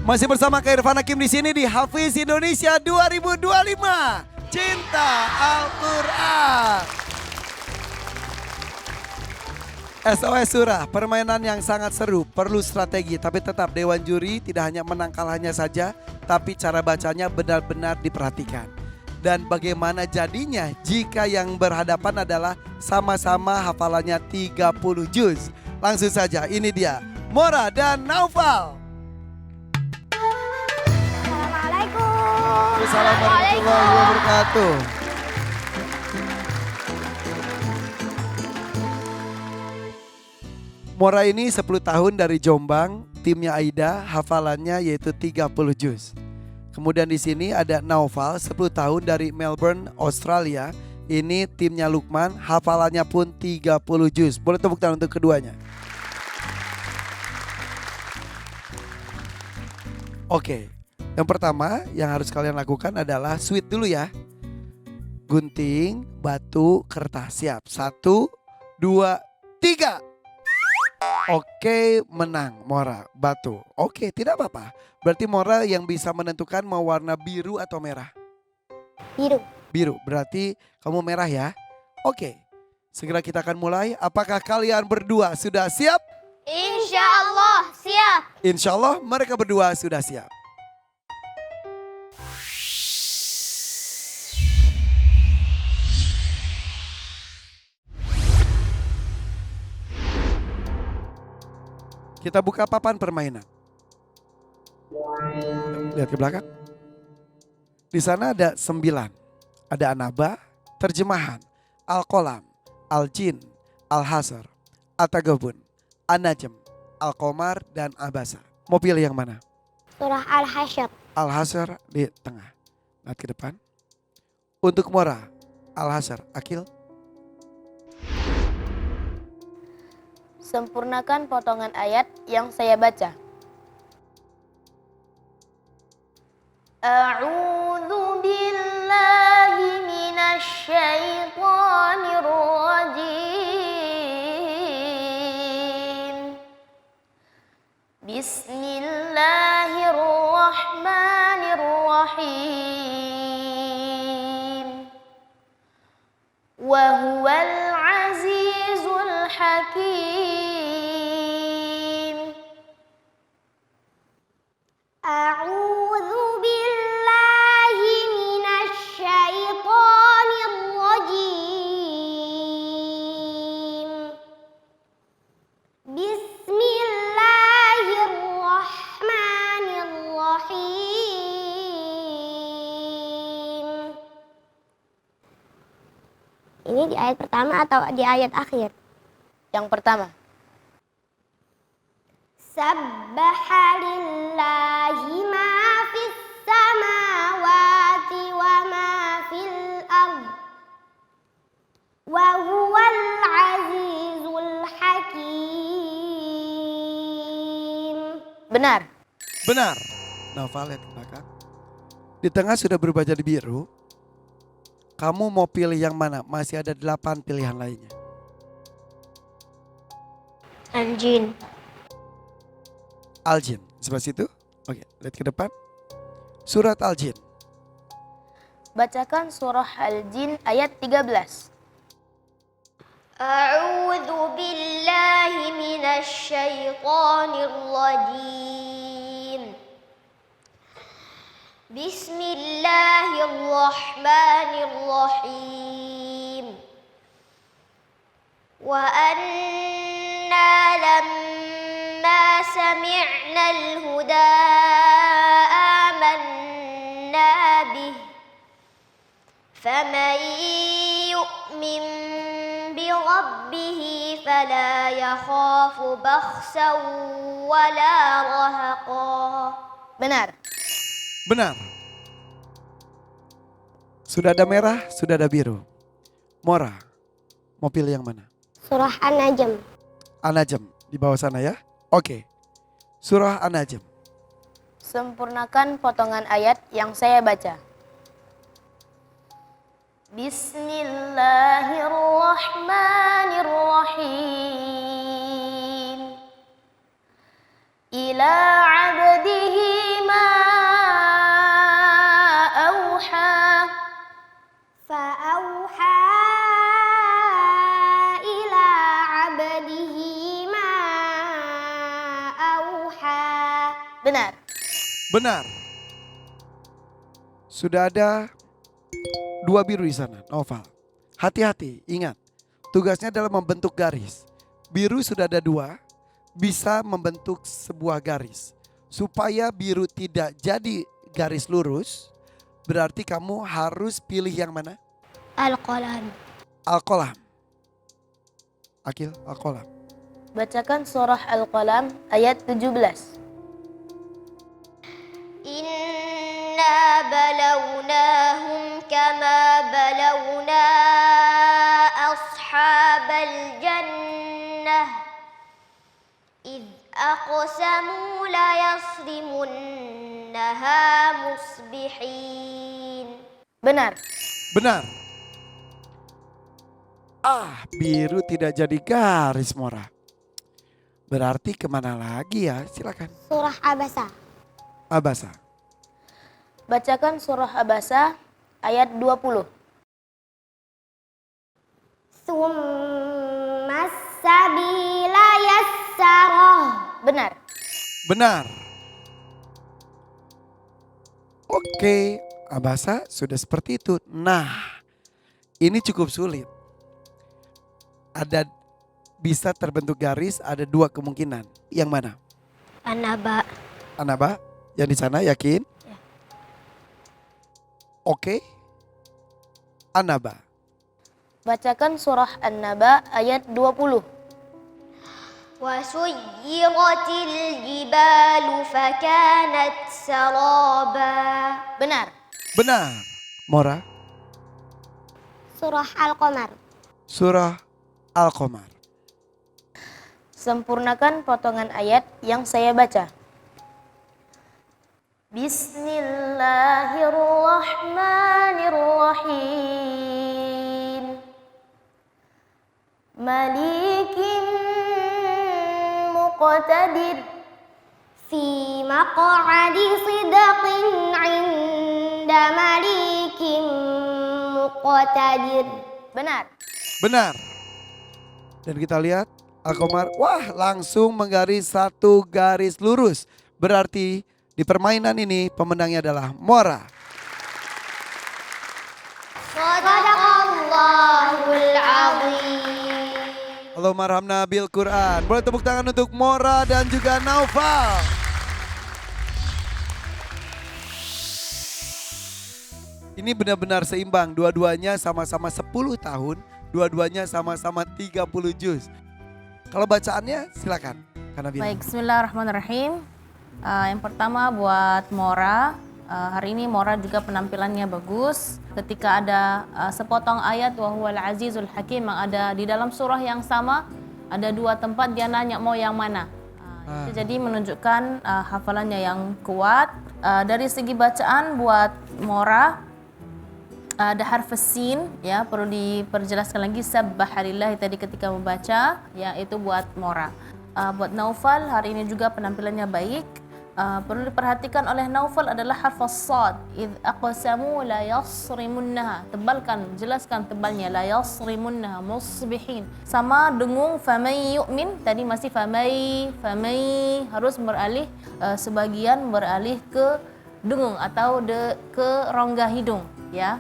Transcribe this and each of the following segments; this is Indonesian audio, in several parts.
Masih bersama Kak Irfan Hakim di sini di Hafiz Indonesia 2025. Cinta Al-Quran. SOS Surah, permainan yang sangat seru, perlu strategi, tapi tetap Dewan Juri tidak hanya menang kalahnya saja, tapi cara bacanya benar-benar diperhatikan. Dan bagaimana jadinya jika yang berhadapan adalah sama-sama hafalannya 30 juz. Langsung saja, ini dia Mora dan Naufal. Assalamualaikum. Assalamualaikum warahmatullahi wabarakatuh. Mora ini 10 tahun dari Jombang, timnya Aida, hafalannya yaitu 30 juz. Kemudian di sini ada Naufal, 10 tahun dari Melbourne, Australia. Ini timnya Lukman, hafalannya pun 30 juz. Boleh tepuk tangan untuk keduanya. Oke, yang pertama yang harus kalian lakukan adalah sweet dulu ya. Gunting, batu, kertas, siap. 1, 2, 3. Oke, menang Mora, batu. Oke, tidak apa-apa. Berarti Mora yang bisa menentukan mau warna biru atau merah? Biru. Biru, berarti kamu merah ya. Oke, segera kita akan mulai. Apakah kalian berdua sudah siap? Insya Allah siap. Insya Allah mereka berdua sudah siap. Kita buka papan permainan. Lihat ke belakang. Di sana ada 9. Ada Anaba, terjemahan, Al-Qalam, Al-Jin, Al-Hasr, At-Tagabun, An-Najm, Al-Qamar, dan Abasa. Mau pilih yang mana? Surah Al-Hasyr. Al-Hasr di tengah. Lihat ke depan. Untuk Mora, Al-Hasr, Akil. Sempurnakan potongan ayat yang saya baca. A'udzu billahi minasy syaithanir rajim. Bismillahirrahmanirrahim. Wa huwal azizul hakim. A'udzu billahi minasy syaithanir rajim. Bismillahirrahmanirrahim. Ini di ayat pertama atau di ayat akhir? Yang pertama. Sabbaha lillahi ma fis samawati wa ma fil ard wa huwal azizul hakim. Benar. Benar. Naufal, lihat ke belakang. Di tengah sudah berubah jadi biru. Kamu mau pilih yang mana? Masih ada 8 pilihan lainnya. Al-Jin. Al-Jin, sebelah situ. Oke, lihat ke depan. Surat Al-Jin. Bacakan surah Al-Jin ayat 13. A'udzu billahi minasy syaithanir rajim. Bismillahirrahmanirrahim. Wa anna lamma sami'na al-huda amanna bih. Faman yu'min bi rabbih fala yakhafu bakhsan wala rahaqa. Benar. Benar. Sudah ada merah, sudah ada biru. Mora, mau pilih yang mana? Surah An-Najm. An-Najm, di bawah sana ya. Oke, surah An-Najm. Sempurnakan potongan ayat yang saya baca. Bismillahirrahmanirrahim. Ila abdihi Benar. Benar. Sudah ada 2 biru di sana, Noval. Hati-hati, ingat. Tugasnya adalah membentuk garis. Biru sudah ada 2, bisa membentuk sebuah garis. Supaya biru tidak jadi garis lurus, berarti kamu harus pilih yang mana? Al-qalam. Al-Qalam. Akil, Al-Qalam. Bacakan surah Al-Qalam ayat 17. Inna balawnahum kama balawna ashabal jannah إذ أقسموا ليصرمنها مصبحين. Benar. Benar. Biru tidak jadi garis, Mora. Berarti kemana lagi ya? Silakan. Surah Abasa. Abasa. Bacakan surah Abasa ayat 20. Summa sabila yassarah. Benar. Benar. Oke, Abasa sudah seperti itu. Nah, ini cukup sulit. Ada bisa terbentuk garis, ada 2 kemungkinan. Yang mana? An-Naba. Anaba, yang di sana yakin? Ya. Oke. Anaba. Bacakan surah An-Naba ayat 20. وسيرت الجبال فكانت سرابا. Benar. Benar. Mora. Surah Al-Qamar. Surah Al-Qamar. Sempurnakan potongan ayat yang saya baca. Bismillahirrahmanirrahim. Malikin muqtadir. Fi maq'adi sidqin 'inda malikin muqtadir. Benar. Benar. Dan kita lihat Al-Qamar, wah langsung menggaris 1 garis lurus. Berarti di permainan ini pemenangnya adalah Mora. Shadaqallahul azim. Allahumma arhamna bil Quran. Boleh tepuk tangan untuk Mora dan juga Naufal. Ini benar-benar seimbang. Dua-duanya sama-sama 10 tahun. Dua-duanya sama-sama 30 juz. Kalau bacaannya silakan. Karena Baik, bismillahirrahmanirrahim. Yang pertama buat Mora. Hari ini Mora juga penampilannya bagus. Ketika ada sepotong ayat Wahuwal Azizul Hakim yang ada di dalam surah yang sama, ada 2 tempat dia nanya mau yang mana. Itu jadi menunjukkan hafalannya yang kuat. Dari segi bacaan buat Mora, ada harf sin, ya, perlu diperjelaskan lagi, sabbahalillahi tadi ketika membaca, ya, itu buat Mora. Buat Naufal hari ini juga penampilannya baik. Perlu diperhatikan oleh Naufal adalah harf as-sad. Idz aqsamu la yasrimunnaha. Tebalkan, jelaskan tebalnya, la yasrimunnaha musbihin. Sama dengung famay yu'min, tadi masih famay harus beralih, sebagian beralih ke dengung atau ke rongga hidung, ya.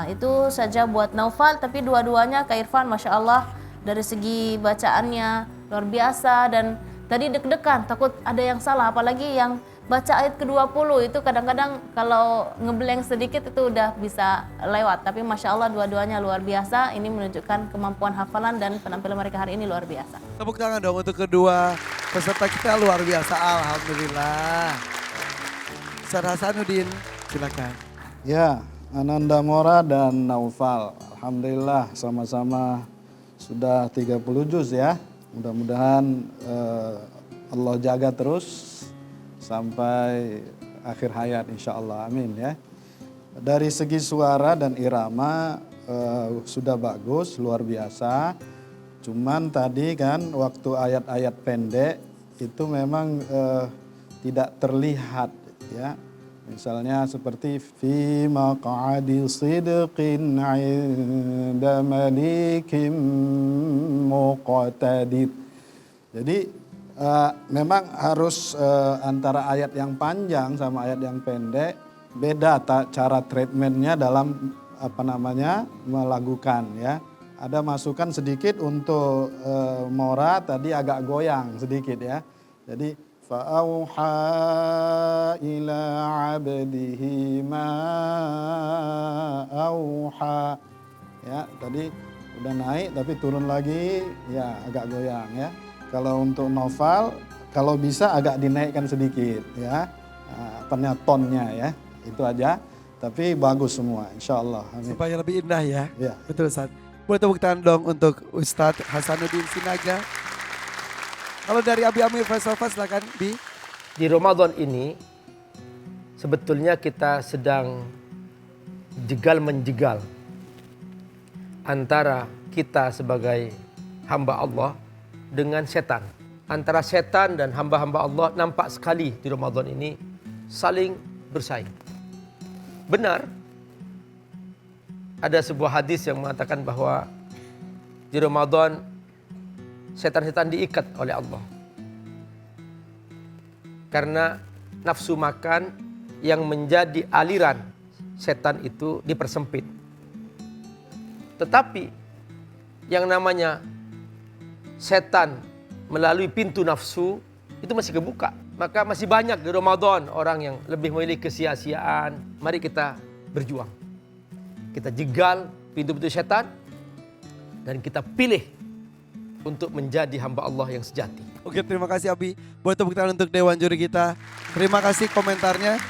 Itu saja buat Naufal, tapi dua-duanya Kak Irfan Masya Allah dari segi bacaannya luar biasa. Dan tadi deg-degan takut ada yang salah, apalagi yang baca ayat ke-20 itu kadang-kadang kalau ngeblank sedikit itu udah bisa lewat. Tapi Masya Allah dua-duanya luar biasa. Ini menunjukkan kemampuan hafalan dan penampilan mereka hari ini luar biasa. tepuk tangan dong untuk kedua peserta kita, luar biasa. Alhamdulillah. Ustaz Hasanuddin, silakan. Ya, Ananda Mora dan Naufal, alhamdulillah sama-sama sudah 30 juz ya. Mudah-mudahan Allah jaga terus sampai akhir hayat insya Allah, amin ya. Dari segi suara dan irama sudah bagus, luar biasa. Cuman tadi kan waktu ayat-ayat pendek itu memang tidak terlihat ya. Misalnya seperti fi maq'adi sidqin 'inda malikim muqtadir. Jadi Memang harus antara ayat yang panjang sama ayat yang pendek beda cara treatmentnya dalam melakukan ya. Ada masukan sedikit untuk mora tadi agak goyang sedikit ya. Jadi fa'auha ila 'abdihi ma auha. Ya, tadi udah naik tapi turun lagi ya agak goyang ya. Kalau untuk novel, kalau bisa agak dinaikkan sedikit ya, tonnya ya, itu aja. Tapi bagus semua, insya Allah. Amin. Supaya lebih indah ya. Ya. Betul Ustaz. Boleh tepuk tangan dong untuk Ustadz Hasanuddin Sinaga. Kalau dari Abi Amir Faisal silakan Bi. Di Ramadan ini sebetulnya kita sedang jegal-menjegal antara kita sebagai hamba Allah dengan setan. Antara setan dan hamba-hamba Allah nampak sekali di Ramadan ini saling bersaing. Benar, ada sebuah hadis yang mengatakan bahwa di Ramadan setan-setan diikat oleh Allah. Karena nafsu makan yang menjadi aliran setan itu dipersempit. Tetapi yang namanya setan melalui pintu nafsu itu masih kebuka. Maka masih banyak di Ramadan orang yang lebih memilih kesia-siaan. Mari kita berjuang. Kita jegal pintu-pintu setan dan kita pilih untuk menjadi hamba Allah yang sejati. Oke, terima kasih Abi. Boleh tepuk tangan untuk Dewan Juri kita. Terima kasih komentarnya.